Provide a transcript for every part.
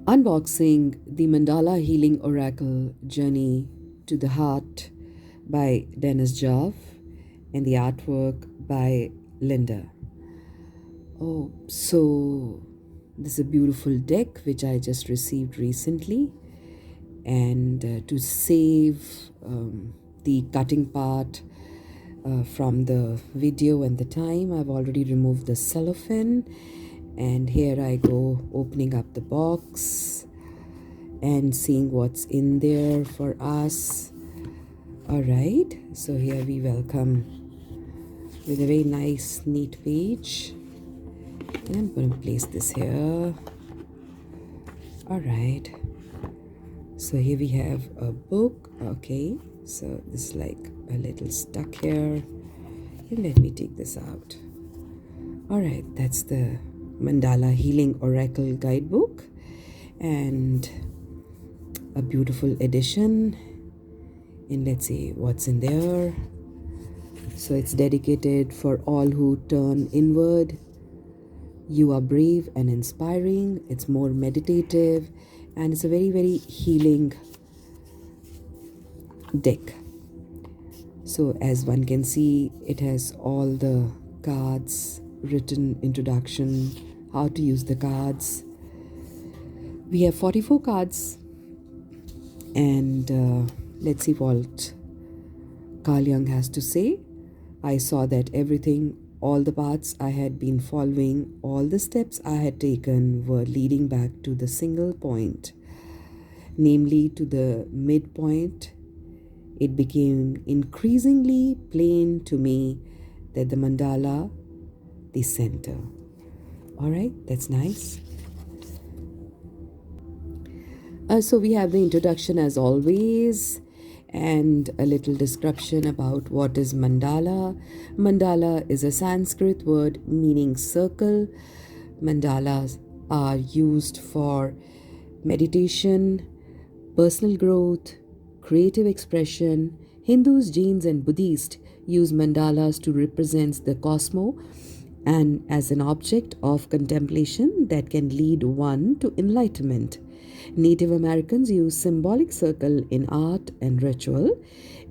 Unboxing the Mandala Healing Oracle Journey to the Heart by Dennis Joff and the artwork by Linda. Oh, so this is a beautiful deck which I just received recently, and to save the cutting part from the video and the time, I've already removed the cellophane, and here I go opening up the box and seeing what's in there for us. All right, so here we welcome with a very nice neat page, and I'm going to place this here. All right, so here we have a book. Okay, so this is like a little stuck here, and let me take this out. All right, that's the Mandala Healing Oracle Guidebook, and a beautiful edition. And let's see what's in there. So it's dedicated for all who turn inward. You are brave and inspiring. It's more meditative, and it's a very, very healing deck. So as one can see, it has all the cards, written introduction, how to use the cards. We have 44 cards, and let's see what Carl Jung has to say. I saw that everything, all the paths I had been following, all the steps I had taken were leading back to the single point, namely to the midpoint. It became increasingly plain to me that the mandala, the center. All right, that's nice. So we have the introduction as always, and a little description about what is mandala. Mandala is a Sanskrit word meaning circle. Mandalas are used for meditation, personal growth, creative expression. Hindus, Jains, and Buddhists use mandalas to represent the cosmos and as an object of contemplation that can lead one to enlightenment. Native Americans use symbolic circle in art and ritual.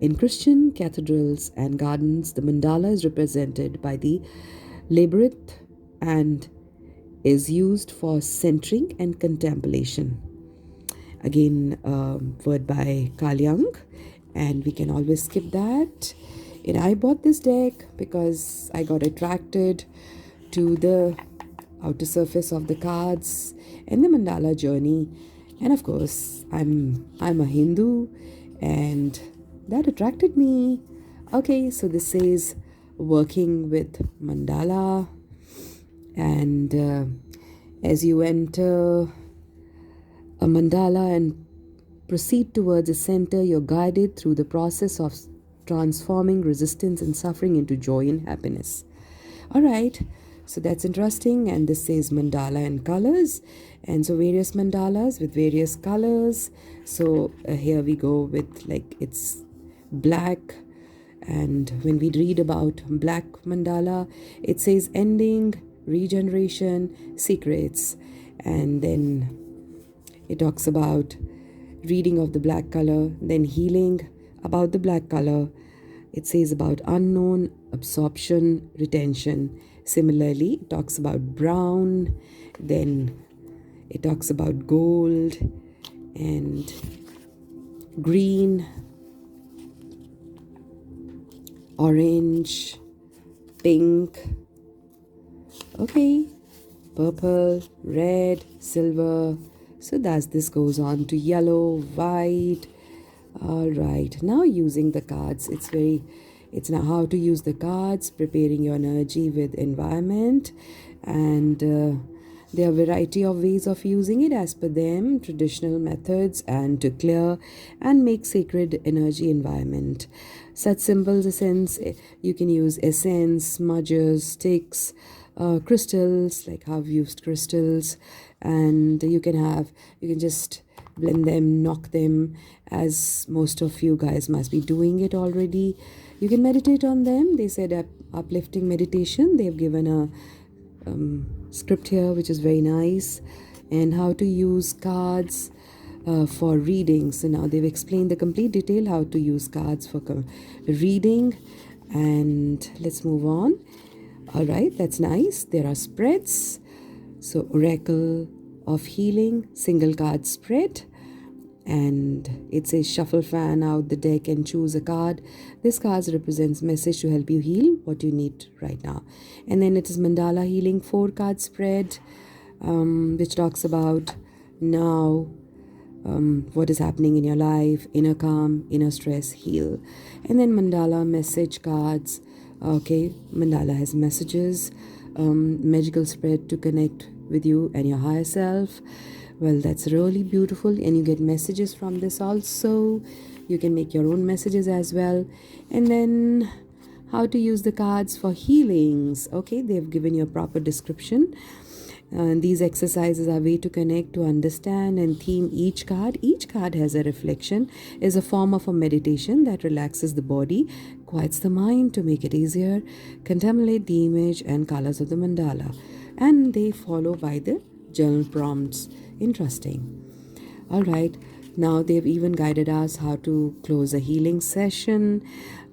In Christian cathedrals and gardens, the mandala is represented by the labyrinth and is used for centering and contemplation. Again, word by Carl Jung, and we can always skip that. And I bought this deck because I got attracted to the outer surface of the cards and the mandala journey. And of course, I'm a Hindu, and that attracted me. Okay, so this says working with mandala, and as you enter a mandala and proceed towards the center, you're guided through the process of transforming resistance and suffering into joy and happiness. All right, so that's interesting. And this says mandala and colors, and so various mandalas with various colors. So here we go with, like, it's black, and when we read about black mandala, it says ending, regeneration, secrets, and then it talks about reading of the black color, then healing about the black color. It says about unknown, absorption, retention. Similarly, it talks about brown, then it talks about gold and green, orange, pink, okay, purple, red, silver. So this goes on to yellow, white. All right, now using the cards, it's now how to use the cards, preparing your energy with environment, and there are a variety of ways of using it as per them, traditional methods, and to clear and make sacred energy environment. Such symbols, essence, you can use essence, smudges, sticks, crystals, like how I've used crystals, and you can just blend them, knock them, as most of you guys must be doing it already. You can meditate on them. They said uplifting meditation. They've given a script here which is very nice, and how to use cards for reading. So now they've explained the complete detail how to use cards for reading. And let's move on. All right, that's nice. There are spreads. So Oracle of Healing, single card spread. And it says shuffle fan out the deck and choose a card. This card represents message to help you heal what you need right now. And then it is Mandala Healing 4-card spread, which talks about now what is happening in your life, inner calm, inner stress, heal. And then Mandala message cards. Okay, Mandala has messages, magical spread to connect with you and your higher self. Well, that's really beautiful, and you get messages from this also. You can make your own messages as well. And then how to use the cards for healings. Okay, they've given you a proper description. These exercises are a way to connect, to understand and theme each card. Each card has a reflection, is a form of a meditation that relaxes the body, quiets the mind to make it easier, contemplate the image and colors of the mandala. And they follow by the journal prompts. Interesting. All right. Now they've even guided us how to close a healing session.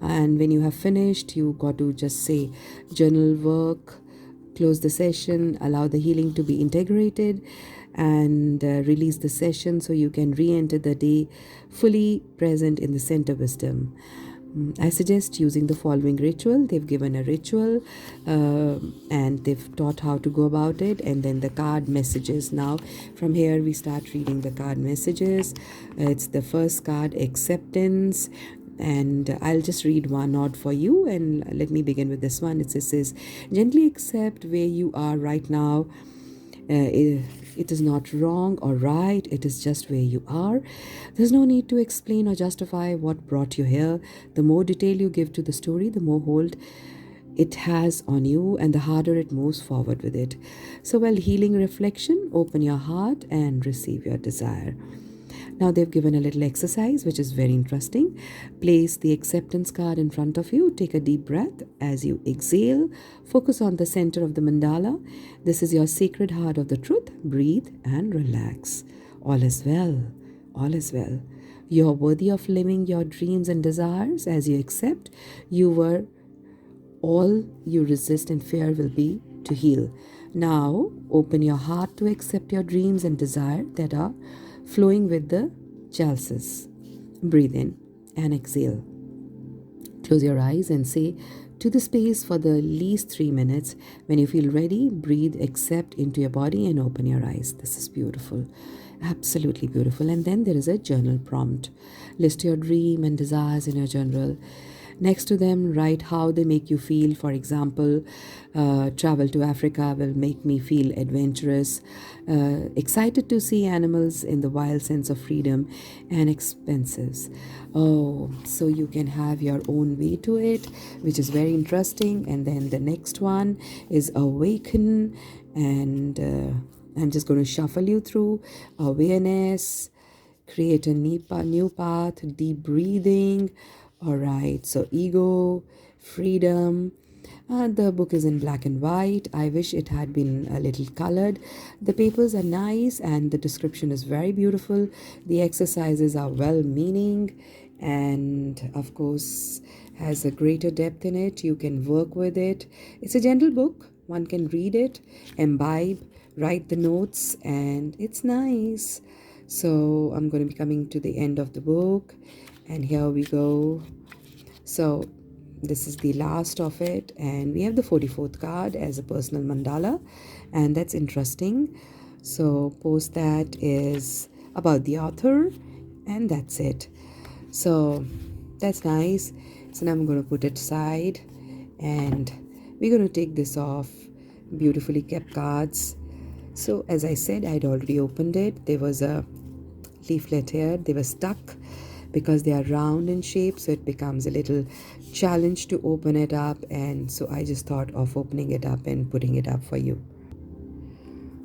And when you have finished, you got to just say journal work, close the session, allow the healing to be integrated, and release the session so you can re-enter the day fully present in the center wisdom. I suggest using the following ritual. They've given a ritual and they've taught how to go about it, and then the card messages. Now from here we start reading the card messages. It's the first card, acceptance, and I'll just read one odd for you, and let me begin with this one. It says gently accept where you are right now. It is not wrong or right, it is just where you are. There's no need to explain or justify what brought you here. The more detail you give to the story, the more hold it has on you, and the harder it moves forward with it. So, well, healing reflection, open your heart and receive your desire. Now they've given a little exercise which is very interesting. Place the acceptance card in front of you. Take a deep breath as you exhale. Focus on the center of the mandala. This is your sacred heart of the truth. Breathe and relax. All is well. All is well. You're worthy of living your dreams and desires as you accept. You were all you resist and fear will be to heal. Now open your heart to accept your dreams and desire that are flowing with the chalices. Breathe in and exhale. Close your eyes and say to the space for the least 3 minutes. When you feel ready, breathe, accept into your body and open your eyes. This is beautiful. Absolutely beautiful. And then there is a journal prompt. List your dream and desires in your journal. Next to them, write how they make you feel. For example, travel to Africa will make me feel adventurous, excited to see animals in the wild sense of freedom, and expenses. Oh, so you can have your own way to it, which is very interesting. And then the next one is Awaken, and I'm just going to shuffle you through awareness, create a new path, deep breathing. All right, so ego, freedom. The book is in black and white. I wish it had been a little colored. The papers are nice and the description is very beautiful. The exercises are well-meaning and, of course, has a greater depth in it. You can work with it. It's a gentle book. One can read it, imbibe, write the notes, and it's nice. So I'm going to be coming to the end of the book. And here we go. So this is the last of it, and we have the 44th card as a personal mandala, and that's interesting. So post that is about the author, and that's it. So that's nice. So now I'm going to put it aside, and we're going to take this off. Beautifully kept cards. So as I said, I'd already opened it. There was a leaflet here. They were stuck because they are round in shape, so it becomes a little challenge to open it up, and so I just thought of opening it up and putting it up for you.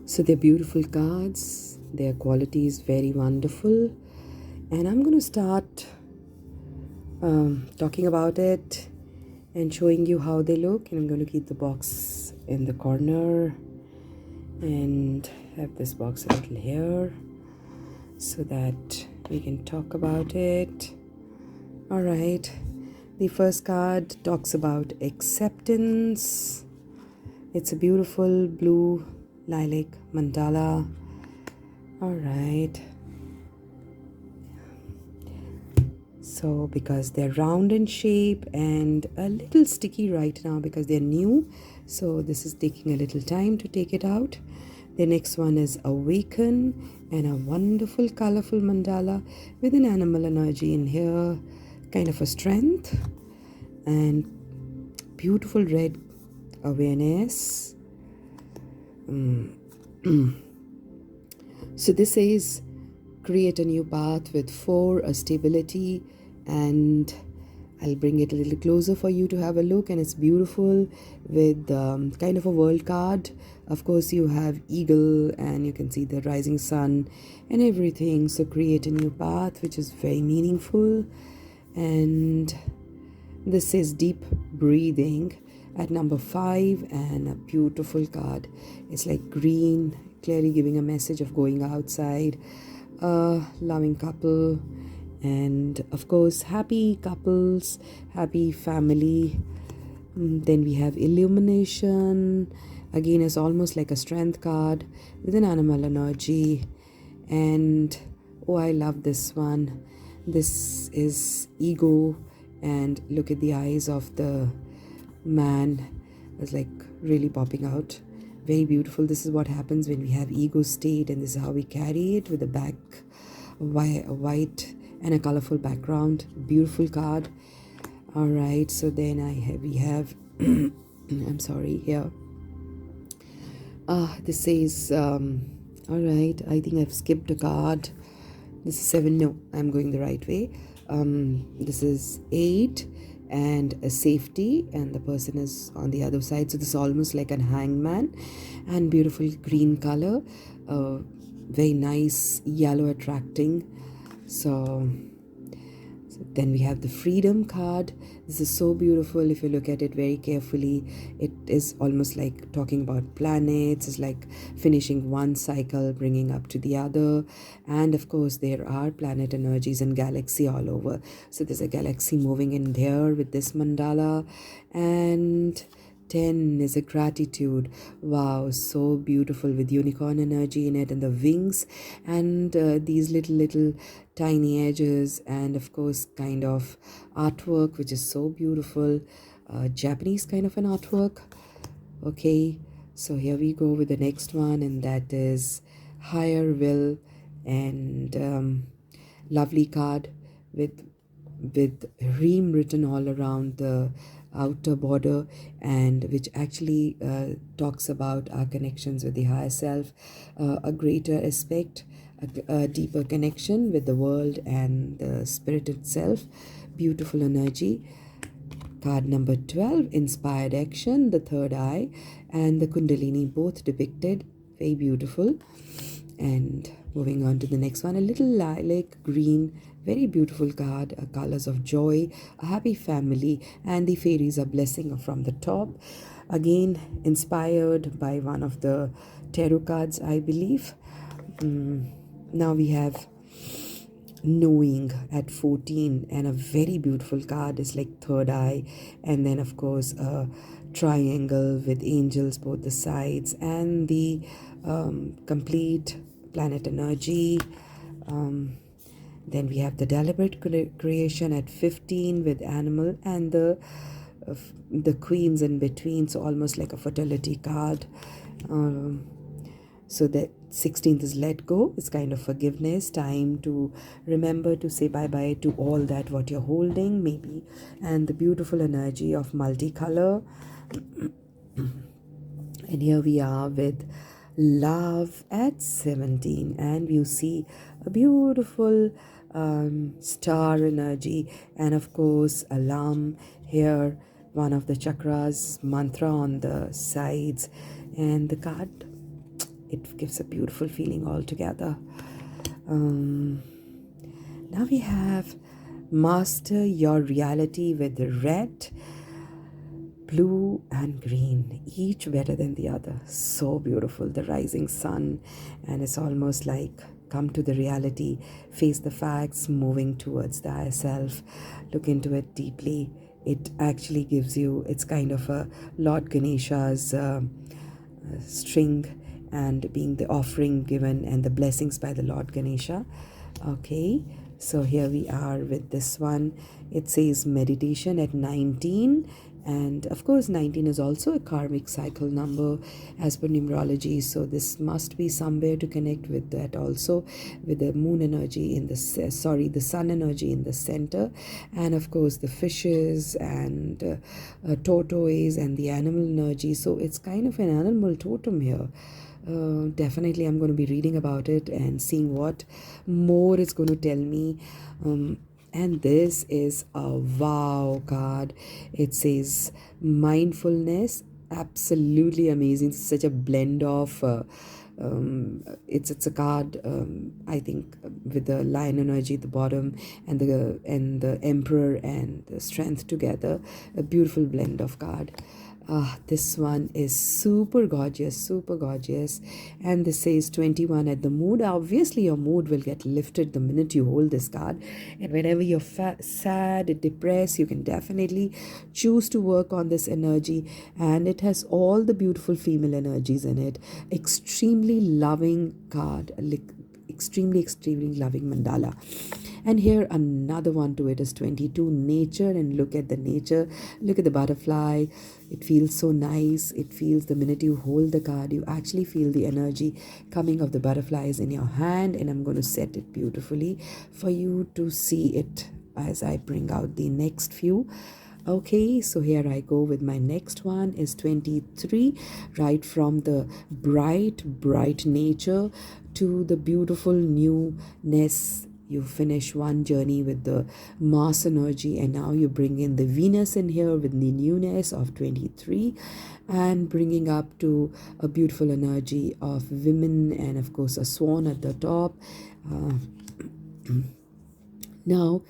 So they're beautiful cards, their quality is very wonderful, and I'm going to start talking about it and showing you how they look. And I'm going to keep the box in the corner, and have this box a little here so that we can talk about it. All right. The first card talks about acceptance. It's a beautiful blue lilac mandala. All right. So because they're round in shape and a little sticky right now because they're new, so this is taking a little time to take it out. The next one is Awaken, and a wonderful colorful mandala with an animal energy in here, kind of a strength, and beautiful red awareness. So this says create a new path with 4, a stability, and I'll bring it a little closer for you to have a look. And it's beautiful with kind of a world card. Of course, you have eagle and you can see the rising sun and everything. So create a new path, which is very meaningful. And this says deep breathing at number 5, and a beautiful card. It's like green, clearly giving a message of going outside, a loving couple, and of course happy couples, happy family. Then we have Illumination. Again, it's almost like a strength card with an animal energy. And oh, I love this one. This is ego, and look at the eyes of the man. It's like really popping out. Very beautiful. This is what happens when we have ego state, and this is how we carry it with a back, a white and a colorful background. Beautiful card. All right, so then we have I'm sorry, here. This says all right, I think I've skipped a card. This is 7. No, I'm going the right way. This is 8 and a safety, and the person is on the other side. So this is almost like a hangman, and beautiful green color, very nice yellow attracting. So then we have the freedom card. This is so beautiful. If you look at it very carefully, it is almost like talking about planets. It's like finishing one cycle, bringing up to the other. And of course, there are planet energies and galaxy all over. So there's a galaxy moving in there with this mandala. And 10 is a gratitude. Wow, so beautiful with unicorn energy in it, and the wings, and these little tiny edges, and of course kind of artwork which is so beautiful, Japanese kind of an artwork. Okay, so here we go with the next one, and that is higher will, and lovely card with Reem written all around the outer border, and which actually talks about our connections with the higher self, a greater aspect, a deeper connection with the world and the spirit itself. Beautiful energy. Card number 12, inspired action, the third eye and the kundalini both depicted. Very beautiful. And moving on to the next one, a little lilac green, very beautiful card, colors of joy, a happy family, and the fairies are blessing from the top. Again, inspired by one of the tarot cards, I believe. Now we have knowing at 14, and a very beautiful card is like third eye, and then of course a triangle with angels both the sides, and the complete planet energy. Then we have the deliberate creation at 15 with animal, and the queens in between, so almost like a fertility card. So that 16th is let go. It's kind of forgiveness, time to remember to say bye-bye to all that what you're holding maybe, and the beautiful energy of multicolor. And here we are with love at 17, and you see a beautiful star energy, and of course alarm here, one of the chakras, mantra on the sides, and the card, it gives a beautiful feeling altogether. Now we have master your reality with the red. blue and green, each better than the other. So beautiful. The rising sun, and it's almost like come to the reality, face the facts, moving towards the higher self, look into it deeply. It actually gives you, it's kind of a Lord Ganesha's string, and being the offering given and the blessings by the Lord Ganesha. Okay, so here we are with this one. It says meditation at 19, and of course 19 is also a karmic cycle number as per numerology, so this must be somewhere to connect with that also, with the moon energy in the the sun energy in the center, and of course the fishes and tortoise and the animal energy. So it's kind of an animal totem here. Definitely I'm going to be reading about it and seeing what more it's going to tell me. And this is a wow card. It says mindfulness. Absolutely amazing. Such a blend of it's a card, I think, with the lion energy at the bottom, and the emperor and the strength together. A beautiful blend of card. This one is super gorgeous, super gorgeous. And this says 21 at the mood. Obviously, your mood will get lifted the minute you hold this card. And whenever you're sad, depressed, you can definitely choose to work on this energy. And it has all the beautiful female energies in it. Extremely loving card. Extremely, extremely loving mandala. And here another one to it is 22, nature. And look at the nature, look at the butterfly. It feels so nice. It feels, the minute you hold the card, you actually feel the energy coming of the butterflies in your hand. And I'm going to set it beautifully for you to see it as I bring out the next few. Okay, so here I go with my next one is 23, right from the bright nature to the beautiful newness. You finish one journey with the Mars energy, and now you bring in the Venus in here with the newness of 23, and bringing up to a beautiful energy of women, and of course a swan at the top. Now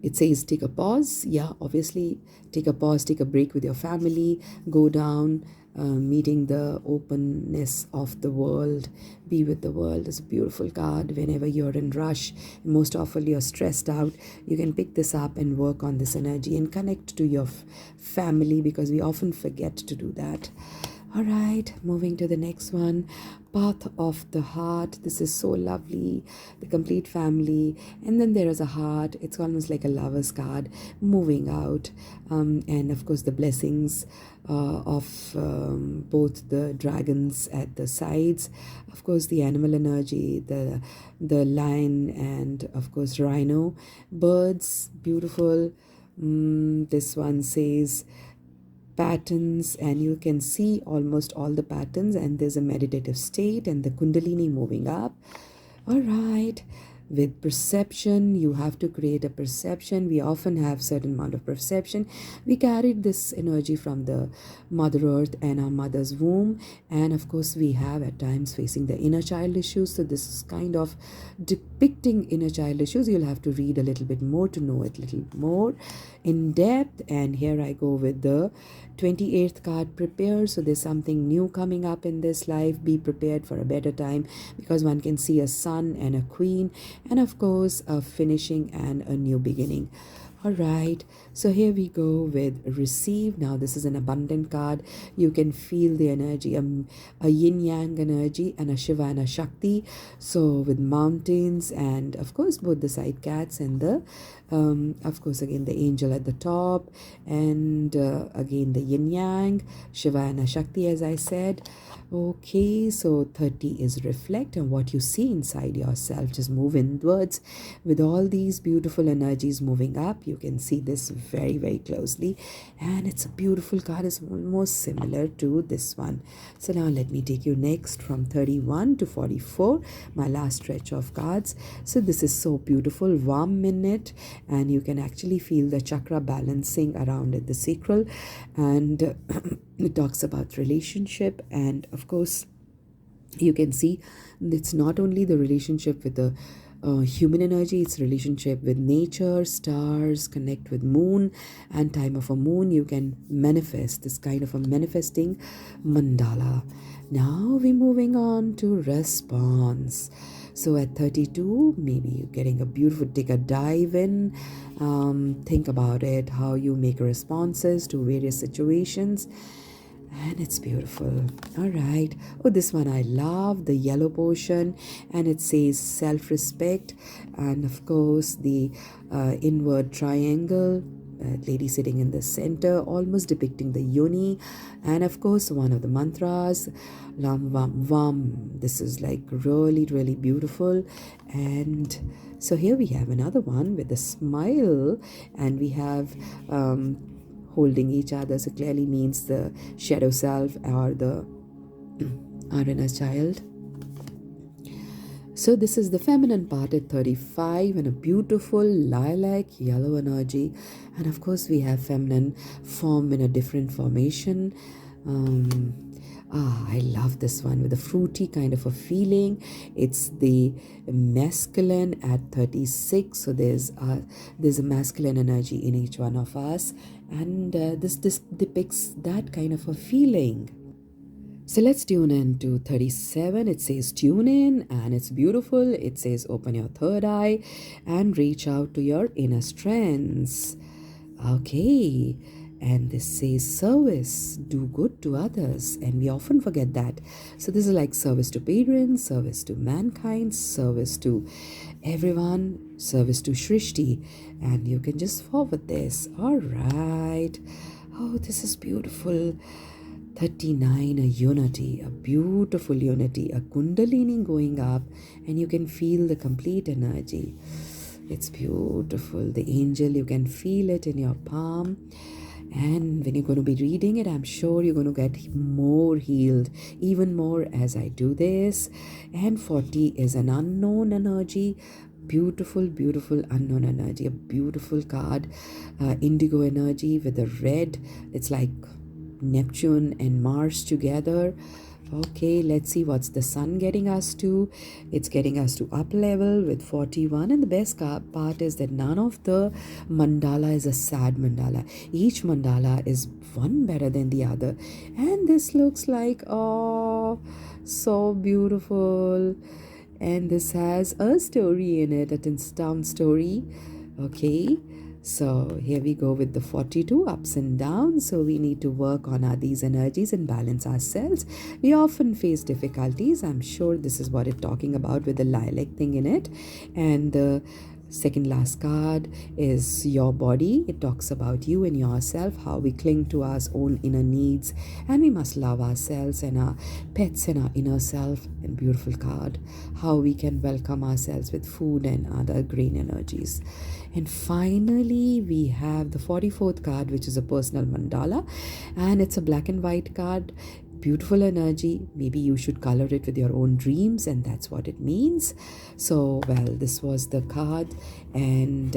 it says take a pause. Yeah, obviously take a pause, take a break with your family, go down, meeting the openness of the world, be with the world. Is a beautiful card. Whenever you're in rush, most often you're stressed out, you can pick this up and work on this energy and connect to your family, because we often forget to do that. All right, moving to the next one, Path of the Heart. This is so lovely, the complete family. And then there is a heart. It's almost like a lover's card moving out. And of course the blessings of both the dragons at the sides. Of course the animal energy, the lion, and of course rhino. Birds, beautiful. This one says patterns, and you can see almost all the patterns, and there's a meditative state and the kundalini moving up. All right, with perception, you have to create a perception. We often have certain amount of perception. We carried this energy from the mother earth and our mother's womb, and of course we have at times facing the inner child issues. So this is kind of depicting inner child issues. You'll have to read a little bit more to know it a little more in depth. And here I go with the 28th card, prepare. So there's something new coming up in this life. Be prepared for a better time, because one can see a sun and a queen, and of course a finishing and a new beginning. All right, so here we go with receive. Now this is an abundant card. You can feel the energy, a yin yang energy, and a Shiva and a Shakti. So with mountains, and of course both the side cats and the of course again the angel at the top, and again the yin yang, Shiva and a Shakti, as I said. Okay, so 30 is reflect, and what you see inside yourself, just move inwards with all these beautiful energies moving up. You can see this very, very closely, and it's a beautiful card. It's almost similar to this one. So now let me take you next from 31 to 44, my last stretch of cards. So this is so beautiful, warm in it, and you can actually feel the chakra balancing around at the sacral, and it talks about relationship. And of course you can see it's not only the relationship with the Human energy, it's relationship with nature, stars, connect with moon, and time of a moon. You can manifest this kind of a manifesting mandala. Now we're moving on to response. So at 32, maybe you're getting a beautiful, take a dive in, think about it, how you make responses to various situations. And it's beautiful. All right. Oh, this one I love, the yellow portion, and it says self-respect, and of course the inward triangle, lady sitting in the center, almost depicting the yoni, and of course one of the mantras, lam vam vam. This is like really, really beautiful. And so here we have another one with a smile, and we have holding each other, so clearly means the shadow self or the our inner child. So this is the feminine part at 35, and a beautiful lilac yellow energy. And of course we have feminine form in a different formation. I love this one with a fruity kind of a feeling. It's the masculine at 36. So there's a masculine energy in each one of us, and this depicts that kind of a feeling. So let's tune in to 37. It says tune in, and it's beautiful. It says open your third eye and reach out to your inner strengths. Okay. And this says service, do good to others, and we often forget that. So this is like service to parents, service to mankind, service to everyone, service to Shrishti, and you can just forward this. All right. Oh, this is beautiful. 39, a unity, a beautiful unity, a kundalini going up, and you can feel the complete energy. It's beautiful. The angel, you can feel it in your palm. And when you're going to be reading it, I'm sure you're going to get more healed, even more as I do this. And 40 is an unknown energy. Beautiful, beautiful unknown energy. A beautiful card. Indigo energy with the red. It's like Neptune and Mars together. Okay, let's see what's the sun getting us to. It's getting us to up level with 41, and the best part is that none of the mandala is a sad mandala. Each mandala is one better than the other, and this looks like, oh, so beautiful. And this has a story in it, a town story. Okay, so here we go with the 42 ups and downs. So we need to work on these energies and balance ourselves. We often face difficulties. I'm sure this is what it's talking about with the lilac thing in it. And the second last card is your body. It talks about you and yourself, how we cling to our own inner needs, and we must love ourselves and our pets and our inner self. And beautiful card, how we can welcome ourselves with food and other green energies. And finally we have the 44th card, which is a personal mandala, and it's a black and white card. Beautiful energy. Maybe you should color it with your own dreams, and that's what it means. So, well, this was the card, and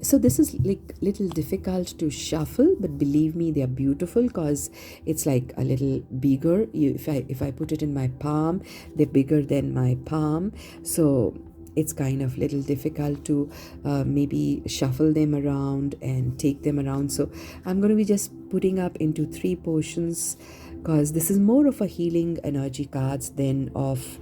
so this is like little difficult to shuffle, but believe me, they're beautiful because it's like a little bigger. If I put it in my palm, they're bigger than my palm, so it's kind of little difficult to maybe shuffle them around and take them around. So I'm going to be just putting up into 3 portions, because this is more of a healing energy cards than of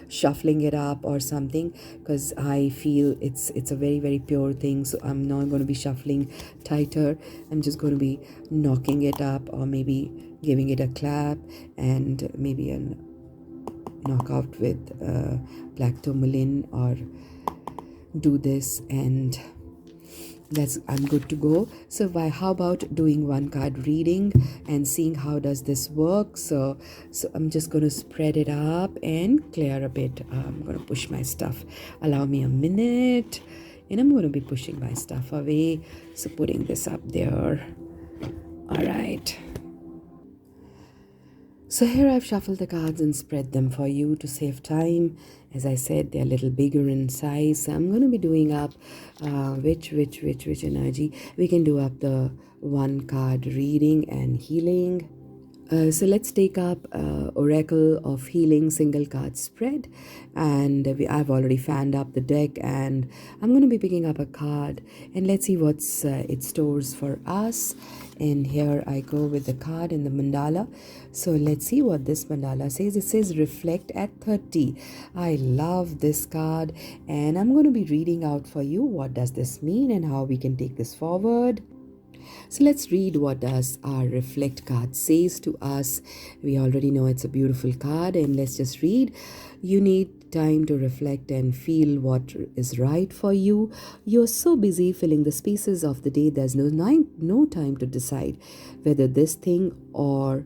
shuffling it up or something, because I feel it's a very, very pure thing. So I'm not going to be shuffling tighter. I'm just going to be knocking it up, or maybe giving it a clap, and maybe an knockout with black tourmaline, or do this, and I'm good to go. So how about doing one card reading and seeing how does this work? So I'm just going to spread it up and clear a bit. I'm going to push my stuff. Allow me a minute, and I'm going to be pushing my stuff away. So putting this up there. All right. So here I've shuffled the cards and spread them for you to save time. As I said, they're a little bigger in size. So I'm going to be doing up which energy. We can do up the one card reading and healing. So let's take up Oracle of Healing single card spread, and I've already fanned up the deck, and I'm going to be picking up a card, and let's see what's it stores for us. And here I go with the card in the mandala. So let's see what this mandala says. It says reflect at 30. I love this card, and I'm going to be reading out for you what does this mean and how we can take this forward. So let's read what does our reflect card says to us. We already know it's a beautiful card, and let's just read. You need time to reflect and feel what is right for you. You're so busy filling the spaces of the day, there's no time to decide whether this thing or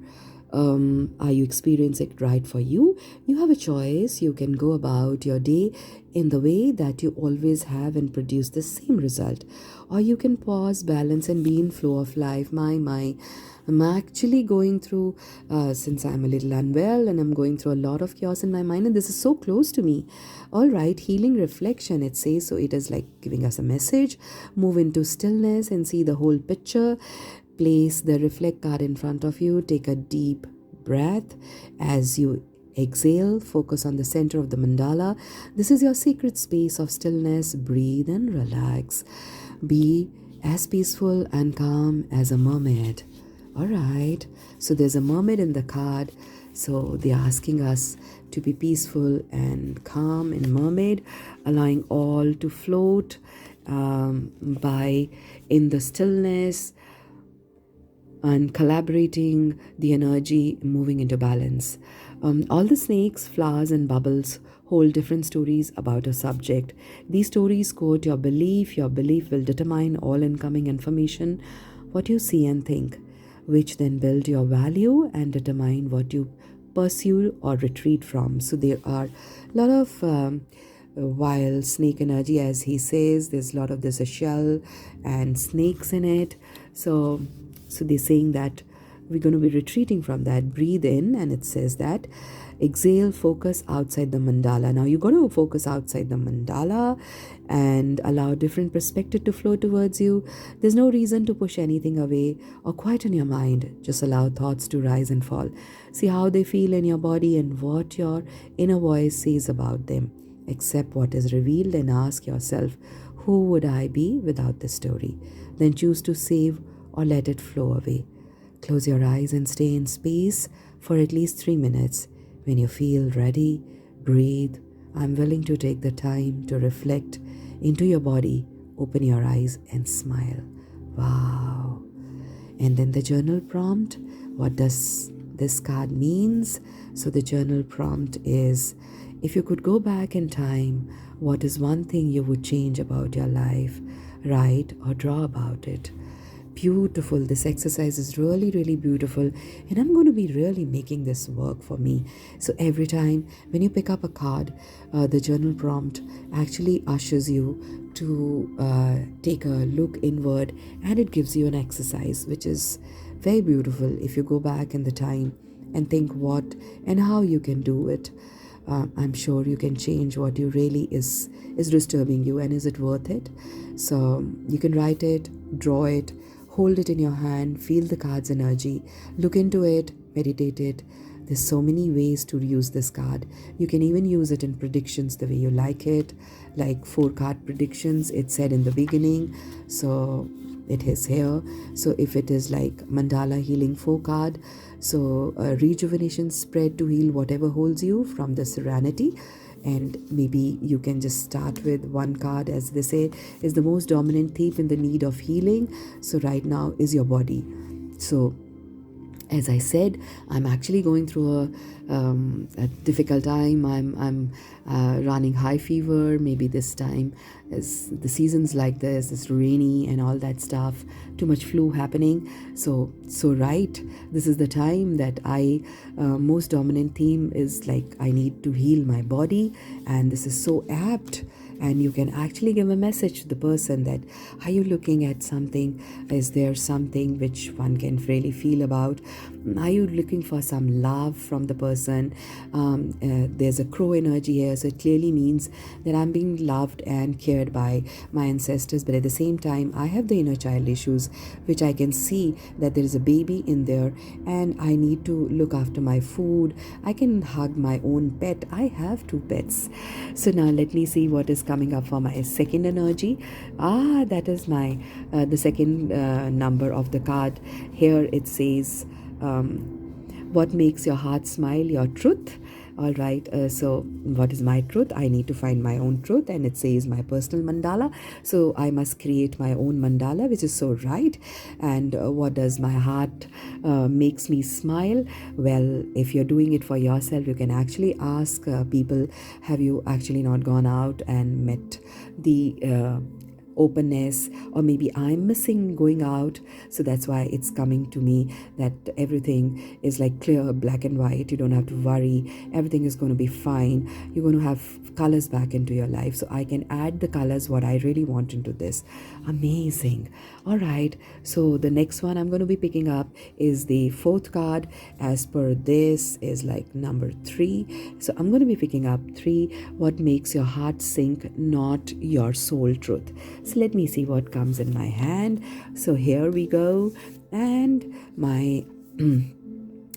are you experiencing it right for you. You have a choice. You can go about your day in the way that you always have and produce the same result, or you can pause, balance, and be in flow of life. I'm actually going through since I'm a little unwell, and I'm going through a lot of chaos in my mind, and this is so close to me. All right, healing reflection, it says. So it is like giving us a message. Move into stillness and see the whole picture. Place the reflect card in front of you. Take a deep breath as you exhale. Focus on the center of the mandala. This is your sacred space of stillness. Breathe and relax. Be as peaceful and calm as a mermaid. All right. So there's a mermaid in the card. So they're asking us to be peaceful and calm in mermaid, allowing all to float by in the stillness, and collaborating the energy, moving into balance. All the snakes, flowers, and bubbles hold different stories about a subject. These stories quote your belief. Your belief will determine all incoming information, what you see and think, which then build your value and determine what you pursue or retreat from. So there are a lot of wild snake energy, as he says. There's a lot of there's a shell and snakes in it. So they're saying that we're going to be retreating from that. Breathe in, and it says that exhale, focus outside the mandala. Now you're going to focus outside the mandala and allow different perspective to flow towards you. There's no reason to push anything away or quieten your mind. Just allow thoughts to rise and fall. See how they feel in your body and what your inner voice says about them. Accept what is revealed and ask yourself, who would I be without this story? Then choose to save or let it flow away. Close your eyes and stay in space for at least 3 minutes. When you feel ready, breathe. I'm willing to take the time to reflect into your body. Open your eyes and smile. Wow. And then the journal prompt. What does this card means? So the journal prompt is, if you could go back in time, what is one thing you would change about your life? Write or draw about it. Beautiful. This exercise is really, really beautiful, and I'm going to be really making this work for me. So every time when you pick up a card, the journal prompt actually ushers you to take a look inward, and it gives you an exercise which is very beautiful. If you go back in the time and think what and how you can do it, I'm sure you can change what you really is disturbing you, and is it worth it? So you can write it, draw it, hold it in your hand, feel the card's energy, look into it, meditate it. There's so many ways to use this card. You can even use it in predictions the way you like it, like 4-card predictions, it said in the beginning. So it is here. So if it is like mandala healing 4-card, so a rejuvenation spread to heal whatever holds you from the serenity. And maybe you can just start with 1 card, as they say, is the most dominant theme in the need of healing. So right now is your body. So as I said, I'm actually going through a difficult time. I'm running high fever. Maybe this time, as the seasons like this, it's rainy and all that stuff, too much flu happening. So right, this is the time that most dominant theme is like I need to heal my body, and this is so apt. and you can actually give a message to the person that, are you looking at something? Is there something which one can really feel about? Are you looking for some love from the person? There's a crow energy here, so it clearly means that I'm being loved and cared by my ancestors, but at the same time I have the inner child issues, which I can see that there is a baby in there and I need to look after my food. I can hug my own pet. I have 2 pets. So now let me see what is coming up for my second energy. That is my the second number of the card. Here it says, what makes your heart smile? Your truth. All right, so what is my truth? I need to find my own truth, and it says my personal mandala. So I must create my own mandala, which is so right. And what does my heart makes me smile? Well, if you're doing it for yourself, you can actually ask people, have you actually not gone out and met the openness, or maybe I'm missing going out, so that's why it's coming to me that everything is like clear, black and white. You don't have to worry, everything is going to be fine. You're going to have colors back into your life, so I can add the colors what I really want into this. Amazing. All right, so the next one I'm going to be picking up is the fourth card. As per this is like number 3, so I'm going to be picking up 3. What makes your heart sink? Not your soul truth. So let me see what comes in my hand. So here we go, and my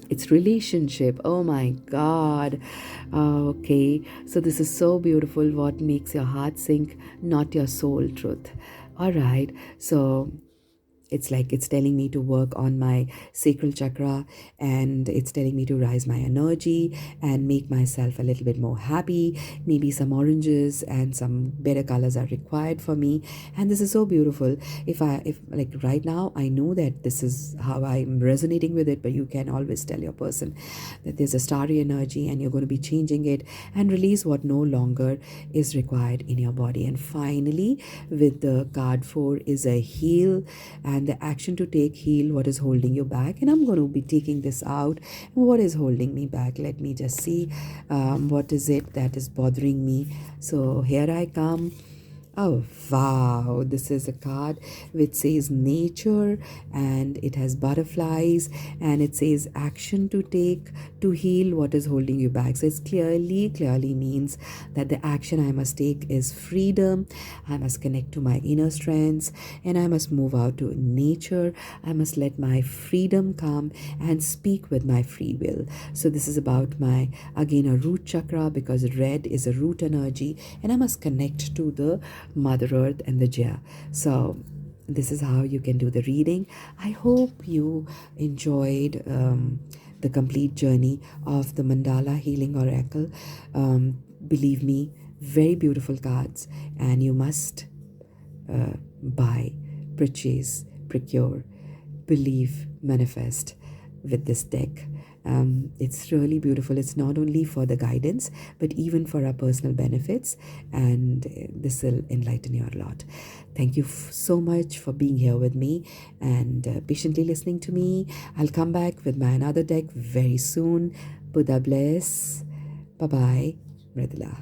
it's relationship. Oh my God. Okay, so this is so beautiful. What makes your heart sink? Not your soul truth. All right, so it's like it's telling me to work on my sacral chakra, and it's telling me to rise my energy and make myself a little bit more happy. Maybe some oranges and some better colors are required for me, and this is so beautiful. If like right now I know that this is how I'm resonating with it, but you can always tell your person that there's a starry energy and you're going to be changing it and release what no longer is required in your body. And finally, with the card 4 is a heal, and the action to take. Heal what is holding you back. And I'm going to be taking this out. What is holding me back? Let me just see what is it that is bothering me. So here I come. Oh wow, this is a card which says nature, and it has butterflies, and it says action to take to heal what is holding you back. So it's clearly means that the action I must take is freedom. I must connect to my inner strengths, and I must move out to nature. I must let my freedom come and speak with my free will. So this is about my, again, a root chakra, because red is a root energy, and I must connect to the Mother Earth and the Jaya. So this is how you can do the reading. I hope you enjoyed the complete journey of the Mandala Healing Oracle. Believe me, very beautiful cards, and you must buy, purchase, procure, believe, manifest with this deck. It's really beautiful. It's not only for the guidance, but even for our personal benefits, and this will enlighten you a lot. Thank you so much for being here with me and patiently listening to me. I'll come back with my another deck very soon. Buddha bless. Bye-bye. Mridula.